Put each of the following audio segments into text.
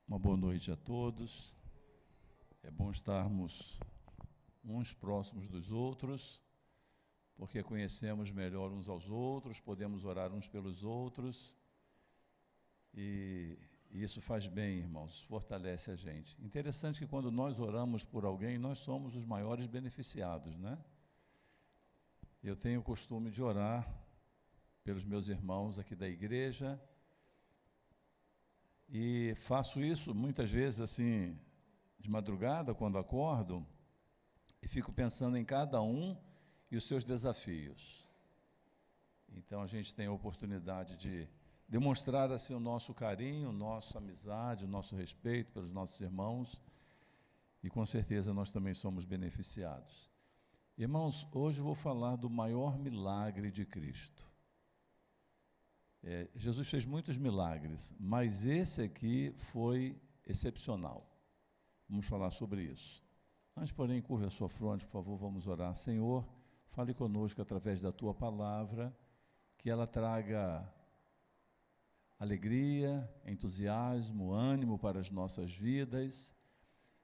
Uma boa noite a todos. É bom estarmos uns próximos dos outros, porque conhecemos melhor uns aos outros, podemos orar uns pelos outros, e isso faz bem, irmãos, fortalece a gente. Interessante que quando nós oramos por alguém, nós somos os maiores beneficiados, né? Eu tenho o costume de orar pelos meus irmãos aqui da igreja, e faço isso muitas vezes assim, de madrugada, quando acordo, e fico pensando em cada um e os seus desafios. Então a gente tem a oportunidade de demonstrar assim o nosso carinho, nossa amizade, o nosso respeito pelos nossos irmãos, e com certeza nós também somos beneficiados. Irmãos, hoje eu vou falar do maior milagre de Cristo. Jesus fez muitos milagres, mas esse aqui foi excepcional. Vamos falar sobre isso. Antes, porém, curva a sua fronte, por favor, vamos orar. Senhor, fale conosco através da Tua palavra, que ela traga alegria, entusiasmo, ânimo para as nossas vidas,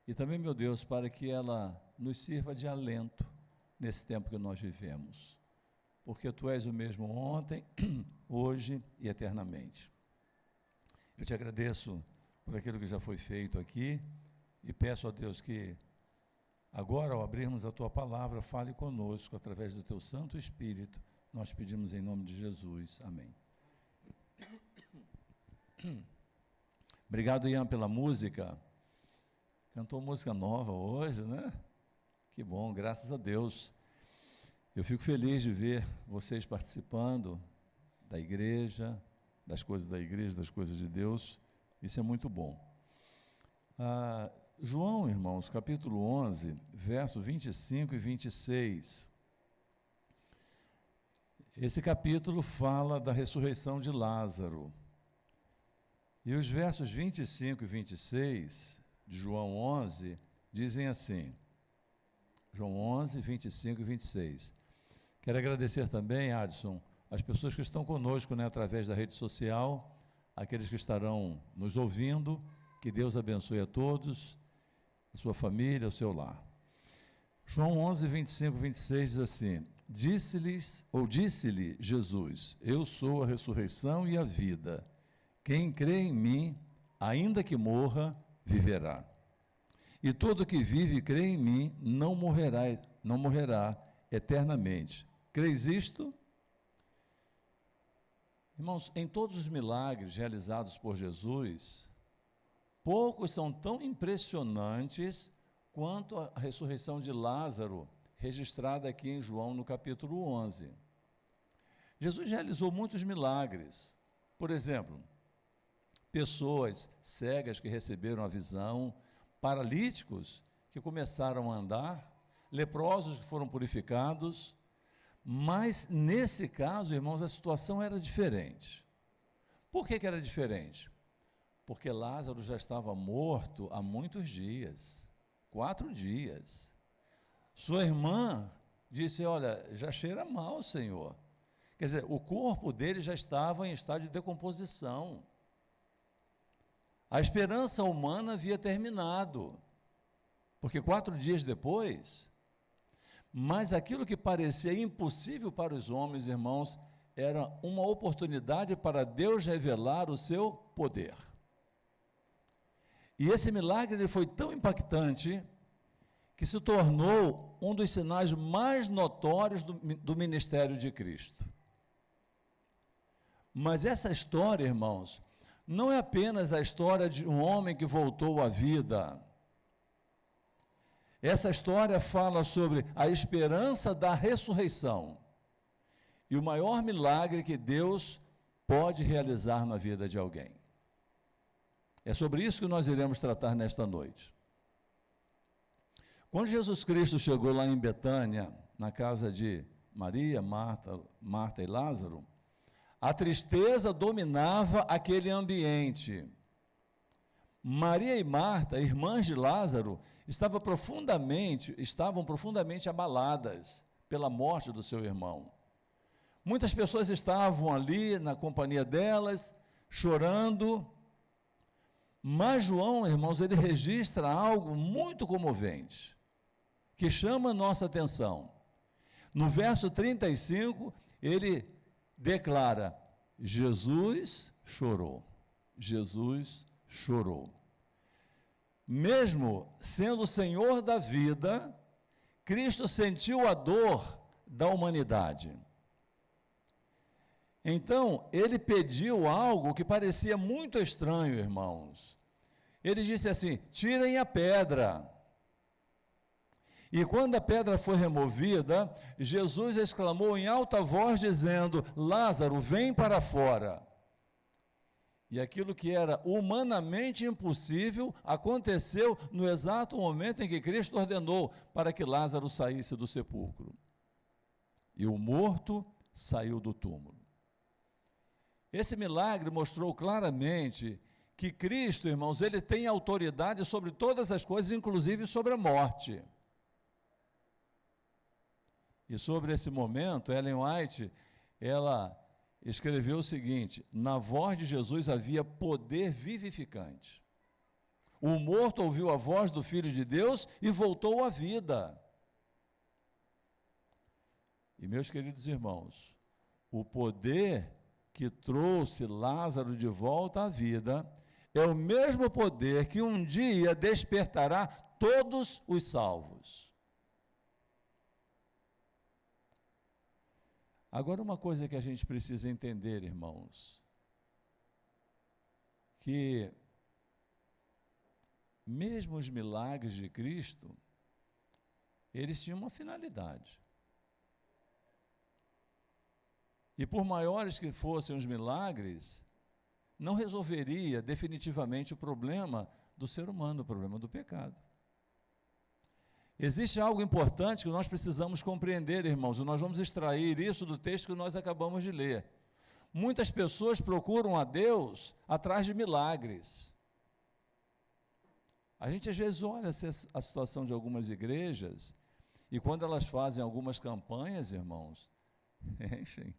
e também, meu Deus, para que ela nos sirva de alento nesse tempo que nós vivemos, porque Tu és o mesmo ontem, hoje e eternamente. Eu te agradeço por aquilo que já foi feito aqui, e peço a Deus que agora, ao abrirmos a Tua palavra, fale conosco através do Teu Santo Espírito. Nós pedimos em nome de Jesus. Amém. Obrigado, Ian, pela música. Cantou música nova hoje, né? Que bom, graças a Deus. Eu fico feliz de ver vocês participando da igreja, das coisas da igreja, das coisas de Deus. Isso é muito bom. João, irmãos, capítulo 11, versos 25 e 26. Esse capítulo fala da ressurreição de Lázaro. E os versos 25 e 26 de João 11 dizem assim, João 11, 25 e 26. Quero agradecer também, Adson, as pessoas que estão conosco, né, através da rede social, aqueles que estarão nos ouvindo, que Deus abençoe a todos, a sua família, o seu lar. João 11, 25 e 26 diz assim, disse-lhe Jesus, eu sou a ressurreição e a vida, quem crê em mim, ainda que morra, viverá. E todo que vive e crê em mim, não morrerá eternamente. Creis isto? Irmãos, em todos os milagres realizados por Jesus, poucos são tão impressionantes quanto a ressurreição de Lázaro, registrada aqui em João no capítulo 11. Jesus realizou muitos milagres. Por exemplo, pessoas cegas que receberam a visão, paralíticos que começaram a andar, leprosos que foram purificados, mas nesse caso, irmãos, a situação era diferente. Por que era diferente? Porque Lázaro já estava morto há muitos dias, 4 dias. Sua irmã disse, olha, já cheira mal, Senhor. Quer dizer, o corpo dele já estava em estado de decomposição. A esperança humana havia terminado, porque 4 dias depois, mas aquilo que parecia impossível para os homens, irmãos, era uma oportunidade para Deus revelar o seu poder. E esse milagre ele foi tão impactante que se tornou um dos sinais mais notórios do ministério de Cristo. Mas essa história, irmãos, não é apenas a história de um homem que voltou à vida. Essa história fala sobre a esperança da ressurreição e o maior milagre que Deus pode realizar na vida de alguém. É sobre isso que nós iremos tratar nesta noite. Quando Jesus Cristo chegou lá em Betânia, na casa de Maria, Marta e Lázaro, a tristeza dominava aquele ambiente. Maria e Marta, irmãs de Lázaro, estavam profundamente abaladas pela morte do seu irmão. Muitas pessoas estavam ali na companhia delas, chorando, Mas João, irmãos, ele registra algo muito comovente, que chama a nossa atenção. No verso 35, ele declara: Jesus chorou. Jesus chorou. Mesmo sendo o Senhor da vida, Cristo sentiu a dor da humanidade. Então, ele pediu algo que parecia muito estranho, irmãos. Ele disse assim: tirem a pedra. E quando a pedra foi removida, Jesus exclamou em alta voz, dizendo: Lázaro, vem para fora. E aquilo que era humanamente impossível aconteceu no exato momento em que Cristo ordenou para que Lázaro saísse do sepulcro. E o morto saiu do túmulo. Esse milagre mostrou claramente que Cristo, irmãos, ele tem autoridade sobre todas as coisas, inclusive sobre a morte. E sobre esse momento, Ellen White, ela escreveu o seguinte: na voz de Jesus havia poder vivificante. O morto ouviu a voz do Filho de Deus e voltou à vida. E, meus queridos irmãos, o poder que trouxe Lázaro de volta à vida é o mesmo poder que um dia despertará todos os salvos. Agora, uma coisa que a gente precisa entender, irmãos, que mesmo os milagres de Cristo, eles tinham uma finalidade. E por maiores que fossem os milagres, não resolveria definitivamente o problema do ser humano, o problema do pecado. Existe algo importante que nós precisamos compreender, irmãos, e nós vamos extrair isso do texto que nós acabamos de ler. Muitas pessoas procuram a Deus atrás de milagres. A gente às vezes olha a situação de algumas igrejas, e quando elas fazem algumas campanhas, irmãos, enchem.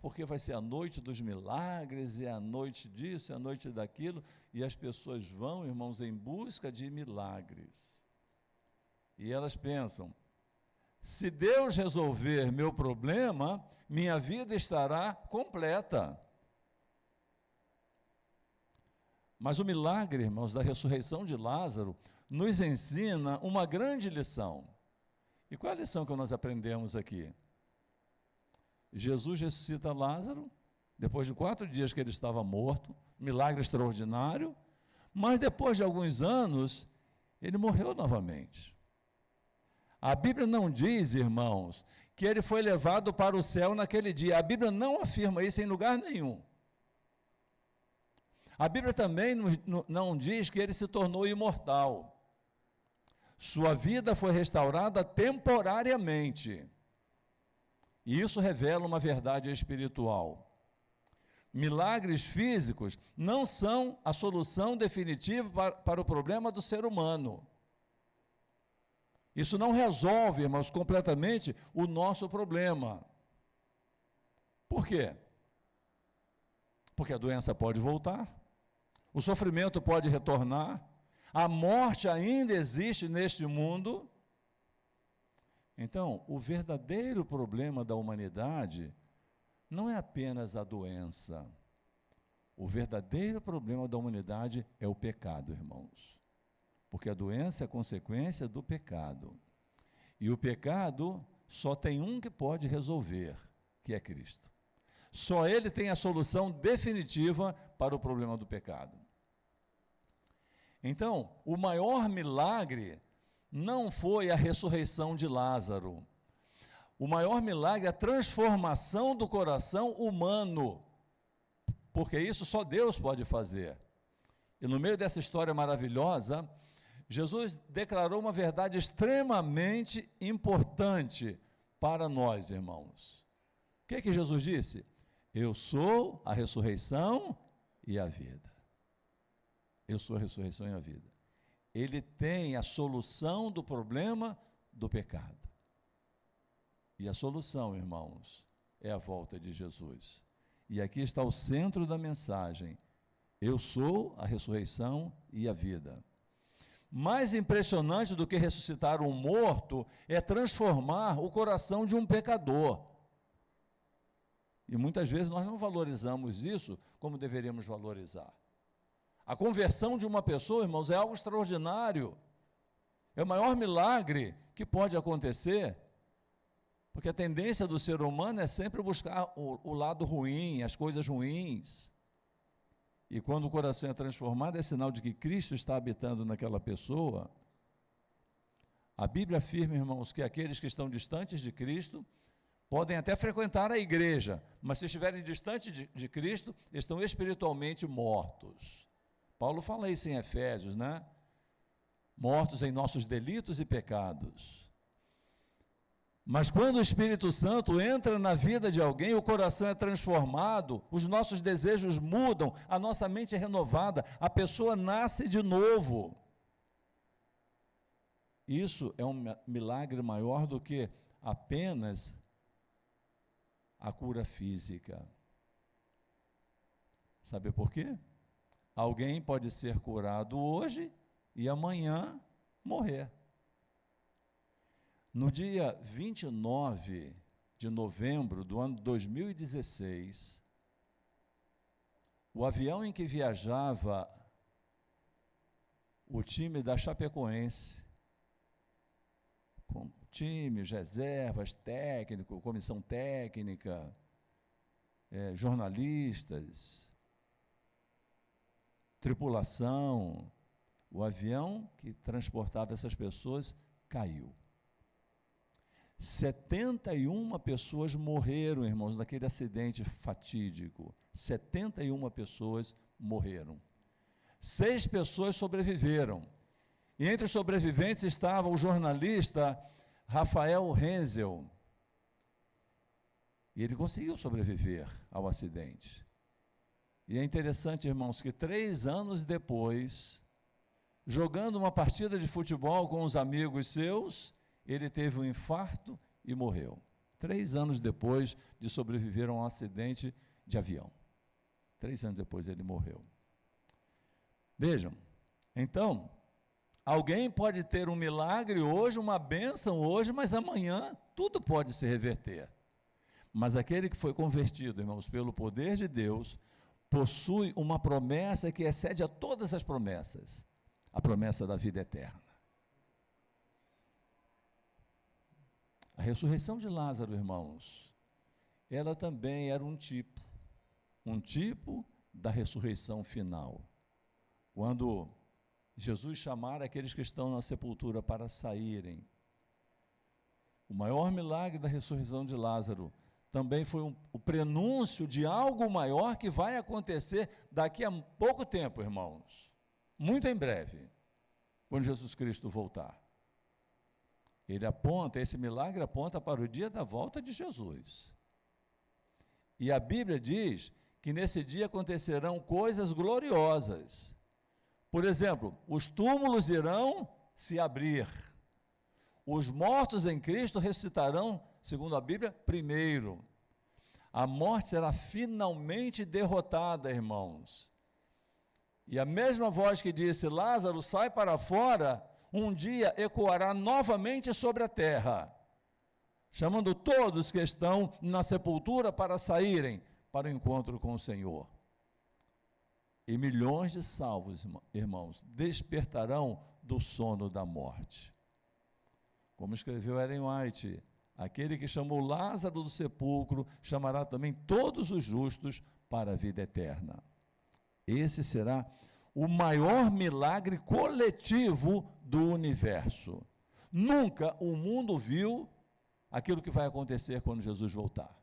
Porque vai ser a noite dos milagres, é a noite disso, é a noite daquilo, e as pessoas vão, irmãos, em busca de milagres. E elas pensam: se Deus resolver meu problema, minha vida estará completa. Mas o milagre, irmãos, da ressurreição de Lázaro, nos ensina uma grande lição. E qual é a lição que nós aprendemos aqui? Jesus ressuscita Lázaro, depois de 4 dias que ele estava morto, milagre extraordinário, mas depois de alguns anos, ele morreu novamente. A Bíblia não diz, irmãos, que ele foi levado para o céu naquele dia. A Bíblia não afirma isso em lugar nenhum. A Bíblia também não diz que ele se tornou imortal. Sua vida foi restaurada temporariamente. E isso revela uma verdade espiritual. Milagres físicos não são a solução definitiva para o problema do ser humano. Isso não resolve, irmãos, completamente o nosso problema. Por quê? Porque a doença pode voltar, o sofrimento pode retornar, a morte ainda existe neste mundo. Então, o verdadeiro problema da humanidade não é apenas a doença. O verdadeiro problema da humanidade é o pecado, irmãos. Porque a doença é consequência do pecado. E o pecado só tem um que pode resolver, que é Cristo. Só Ele tem a solução definitiva para o problema do pecado. Então, o maior milagre não foi a ressurreição de Lázaro. O maior milagre é a transformação do coração humano, porque isso só Deus pode fazer. E no meio dessa história maravilhosa, Jesus declarou uma verdade extremamente importante para nós, irmãos. O que é que Jesus disse? Eu sou a ressurreição e a vida. Eu sou a ressurreição e a vida. Ele tem a solução do problema do pecado. E a solução, irmãos, é a volta de Jesus. E aqui está o centro da mensagem. Eu sou a ressurreição e a vida. Mais impressionante do que ressuscitar um morto é transformar o coração de um pecador. E muitas vezes nós não valorizamos isso como deveríamos valorizar. A conversão de uma pessoa, irmãos, é algo extraordinário. É o maior milagre que pode acontecer, porque a tendência do ser humano é sempre buscar o lado ruim, as coisas ruins. E quando o coração é transformado, é sinal de que Cristo está habitando naquela pessoa. A Bíblia afirma, irmãos, que aqueles que estão distantes de Cristo podem até frequentar a igreja, mas se estiverem distantes de Cristo, estão espiritualmente mortos. Paulo fala isso em Efésios, né? Mortos em nossos delitos e pecados. Mas quando o Espírito Santo entra na vida de alguém, o coração é transformado, os nossos desejos mudam, a nossa mente é renovada, a pessoa nasce de novo. Isso é um milagre maior do que apenas a cura física. Sabe por quê? Alguém pode ser curado hoje e amanhã morrer. No dia 29 de novembro do ano 2016, o avião em que viajava o time da Chapecoense, com times, reservas, técnico, comissão técnica, jornalistas, tripulação, o avião que transportava essas pessoas caiu. 71 pessoas morreram, irmãos, naquele acidente fatídico. 71 pessoas morreram. 6 pessoas sobreviveram. E entre os sobreviventes estava o jornalista Rafael Renzel. E ele conseguiu sobreviver ao acidente. E é interessante, irmãos, que 3 anos depois, jogando uma partida de futebol com os amigos seus, ele teve um infarto e morreu. 3 anos depois de sobreviver a um acidente de avião. 3 anos depois ele morreu. Vejam, então, alguém pode ter um milagre hoje, uma bênção hoje, mas amanhã tudo pode se reverter. Mas aquele que foi convertido, irmãos, pelo poder de Deus, possui uma promessa que excede a todas as promessas, a promessa da vida eterna. A ressurreição de Lázaro, irmãos, ela também era um tipo da ressurreição final. Quando Jesus chamar aqueles que estão na sepultura para saírem. O maior milagre da ressurreição de Lázaro também foi o prenúncio de algo maior que vai acontecer daqui a pouco tempo, irmãos. Muito em breve, quando Jesus Cristo voltar. Esse milagre aponta para o dia da volta de Jesus. E a Bíblia diz que nesse dia acontecerão coisas gloriosas. Por exemplo, os túmulos irão se abrir. Os mortos em Cristo ressuscitarão, segundo a Bíblia, primeiro. A morte será finalmente derrotada, irmãos. E a mesma voz que disse, Lázaro, sai para fora, um dia ecoará novamente sobre a terra, chamando todos que estão na sepultura para saírem para o encontro com o Senhor. E milhões de salvos, irmãos, despertarão do sono da morte. Como escreveu Ellen White, aquele que chamou Lázaro do sepulcro, chamará também todos os justos para a vida eterna. Esse será o maior milagre coletivo do universo. Nunca o mundo viu aquilo que vai acontecer quando Jesus voltar.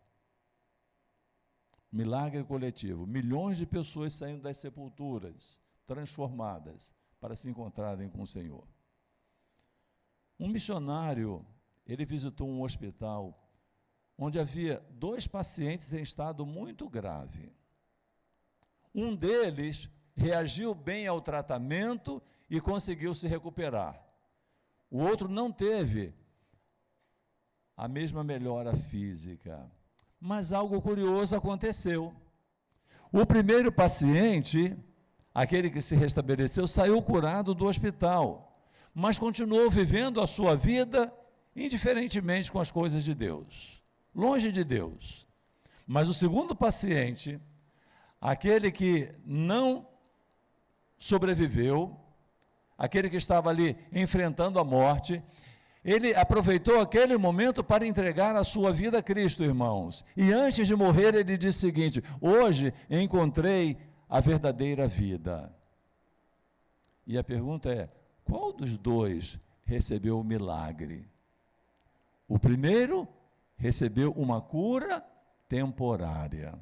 Milagre coletivo. Milhões de pessoas saindo das sepulturas, transformadas, para se encontrarem com o Senhor. Um missionário, ele visitou um hospital onde havia 2 pacientes em estado muito grave. Um deles reagiu bem ao tratamento e conseguiu se recuperar. O outro não teve a mesma melhora física. Mas algo curioso aconteceu. O primeiro paciente aquele que se restabeleceu, saiu curado do hospital, mas continuou vivendo a sua vida indiferentemente com as coisas de Deus, longe de Deus. Mas o segundo paciente, aquele que não sobreviveu, aquele que estava ali enfrentando a morte, ele aproveitou aquele momento para entregar a sua vida a Cristo, irmãos. E antes de morrer, ele disse o seguinte: hoje encontrei a verdadeira vida. E a pergunta é: qual dos dois recebeu o milagre? O primeiro recebeu uma cura temporária.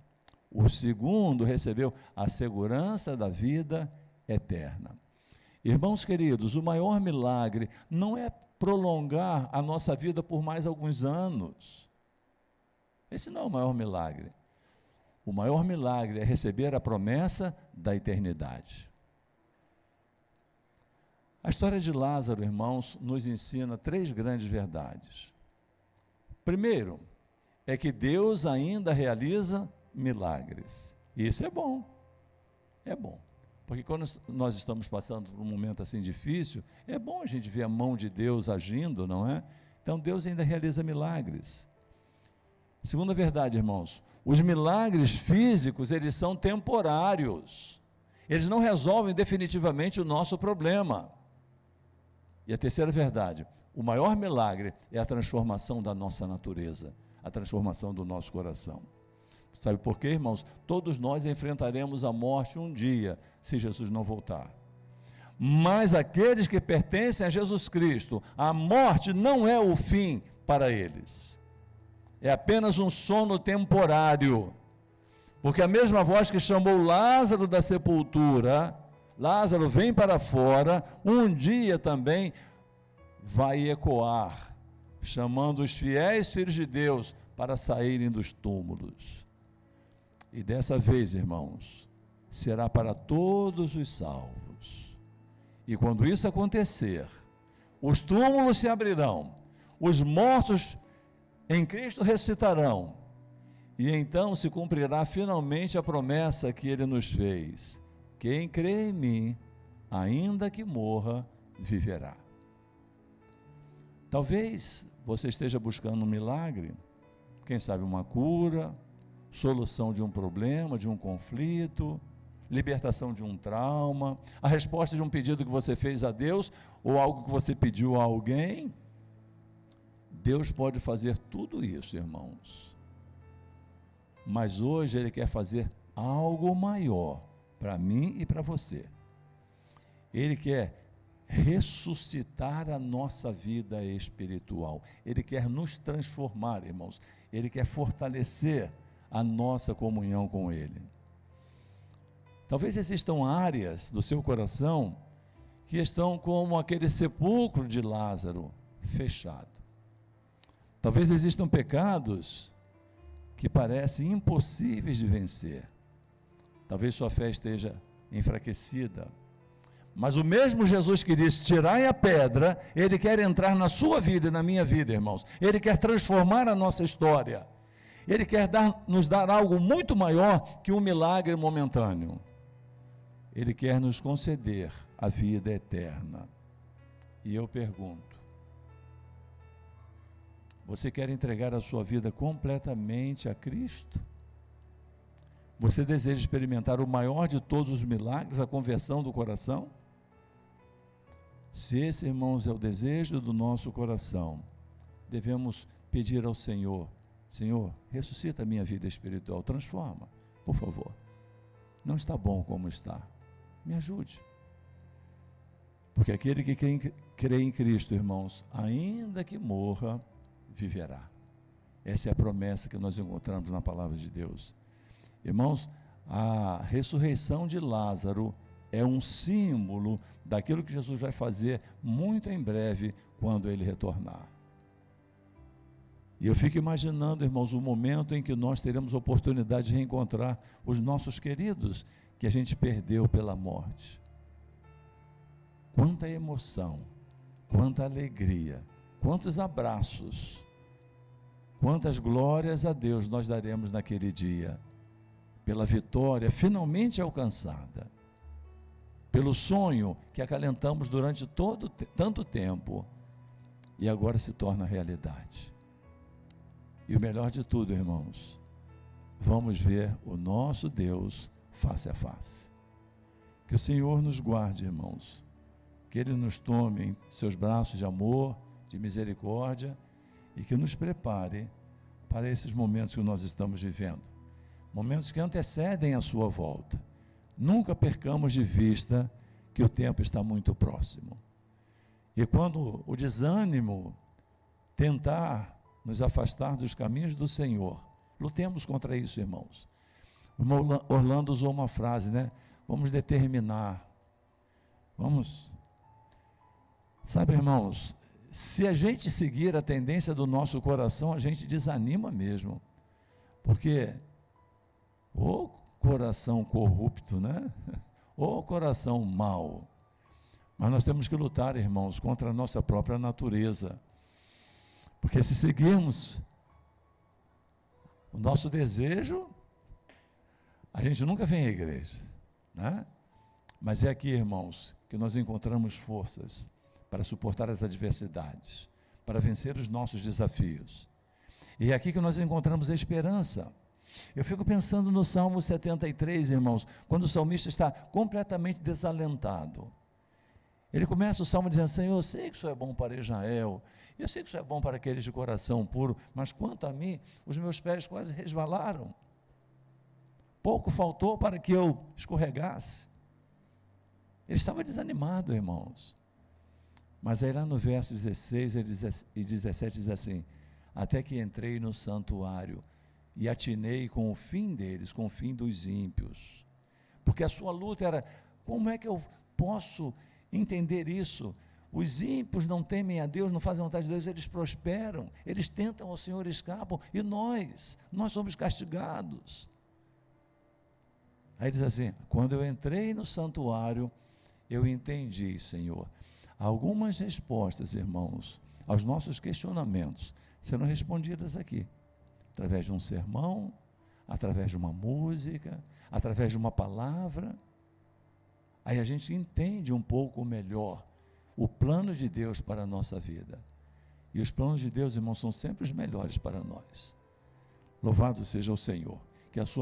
O segundo recebeu a segurança da vida eterna. Irmãos queridos, o maior milagre não é prolongar a nossa vida por mais alguns anos. Esse não é o maior milagre. O maior milagre é receber a promessa da eternidade. A história de Lázaro, irmãos, nos ensina 3 grandes verdades. Primeiro, é que Deus ainda realiza milagres. E isso é bom. É bom. Porque quando nós estamos passando por um momento assim difícil, é bom a gente ver a mão de Deus agindo, não é? Então Deus ainda realiza milagres. Segunda verdade, irmãos, os milagres físicos, eles são temporários. Eles não resolvem definitivamente o nosso problema. E a terceira verdade, o maior milagre é a transformação da nossa natureza, a transformação do nosso coração. Sabe por quê, irmãos? Todos nós enfrentaremos a morte um dia, se Jesus não voltar. Mas aqueles que pertencem a Jesus Cristo, a morte não é o fim para eles. É apenas um sono temporário. Porque a mesma voz que chamou Lázaro da sepultura, Lázaro, vem para fora, um dia também vai ecoar, chamando os fiéis filhos de Deus para saírem dos túmulos. E dessa vez, irmãos, será para todos os salvos. E quando isso acontecer, os túmulos se abrirão, os mortos em Cristo ressuscitarão, e então se cumprirá finalmente a promessa que Ele nos fez: quem crê em mim, ainda que morra, viverá. Talvez você esteja buscando um milagre, quem sabe uma cura, solução de um problema, de um conflito, libertação de um trauma, a resposta de um pedido que você fez a Deus, ou algo que você pediu a alguém. Deus pode fazer tudo isso, irmãos. Mas hoje Ele quer fazer algo maior para mim e para você. Ele quer ressuscitar a nossa vida espiritual. Ele quer nos transformar, irmãos. Ele quer fortalecer a nossa comunhão com Ele. Talvez existam áreas do seu coração que estão como aquele sepulcro de Lázaro, fechado. Talvez existam pecados que parecem impossíveis de vencer. Talvez sua fé esteja enfraquecida. Mas o mesmo Jesus que disse: tirai a pedra, Ele quer entrar na sua vida e na minha vida, irmãos. Ele quer transformar a nossa história. Ele quer nos dar algo muito maior que um milagre momentâneo. Ele quer nos conceder a vida eterna. E eu pergunto: você quer entregar a sua vida completamente a Cristo? Você deseja experimentar o maior de todos os milagres, a conversão do coração? Se esse, irmãos, é o desejo do nosso coração, devemos pedir ao Senhor: Senhor, ressuscita a minha vida espiritual, transforma, por favor. Não está bom como está, me ajude. Porque aquele que crê em Cristo, irmãos, ainda que morra, viverá. Essa é a promessa que nós encontramos na palavra de Deus. Irmãos, a ressurreição de Lázaro é um símbolo daquilo que Jesus vai fazer muito em breve, quando Ele retornar. E eu fico imaginando, irmãos, o momento em que nós teremos a oportunidade de reencontrar os nossos queridos que a gente perdeu pela morte. Quanta emoção, quanta alegria, quantos abraços, quantas glórias a Deus nós daremos naquele dia, pela vitória finalmente alcançada. pelo sonho que acalentamos durante tanto tempo e agora se torna realidade. E o melhor de tudo, irmãos, vamos ver o nosso Deus face a face. Que o Senhor nos guarde, irmãos, que Ele nos tome em seus braços de amor, de misericórdia e que nos prepare para esses momentos que nós estamos vivendo, momentos que antecedem a sua volta. Nunca percamos de vista que o tempo está muito próximo. E quando o desânimo tentar nos afastar dos caminhos do Senhor, lutemos contra isso, irmãos. O irmão Orlando usou uma frase, né? Vamos determinar. Vamos. Sabe, irmãos, se a gente seguir a tendência do nosso coração, a gente desanima mesmo. Porque o coração corrupto, né? O coração mau. Mas nós temos que lutar, irmãos, contra a nossa própria natureza. Porque se seguirmos o nosso desejo, a gente nunca vem à igreja, né? Mas é aqui, irmãos, que nós encontramos forças para suportar as adversidades, para vencer os nossos desafios. E é aqui que nós encontramos a esperança. Eu fico pensando no Salmo 73, irmãos, quando o salmista está completamente desalentado. Ele começa o salmo dizendo: Senhor, eu sei que isso é bom para Israel, eu sei que isso é bom para aqueles de coração puro, mas quanto a mim, os meus pés quase resvalaram. Pouco faltou para que eu escorregasse. Ele estava desanimado, irmãos. Mas aí lá no verso 16 e 17 diz assim: até que entrei no santuário e atinei com o fim deles, com o fim dos ímpios. Porque a sua luta era: como é que eu posso entender isso? Os ímpios não temem a Deus, não fazem a vontade de Deus, eles prosperam, eles tentam ao Senhor e escapam, e nós somos castigados. Aí diz assim: quando eu entrei no santuário, eu entendi, Senhor. Algumas respostas, irmãos, aos nossos questionamentos serão respondidas aqui, através de um sermão, através de uma música, através de uma palavra. Aí a gente entende um pouco melhor o plano de Deus para a nossa vida. E os planos de Deus, irmãos, são sempre os melhores para nós. Louvado seja o Senhor, que a sua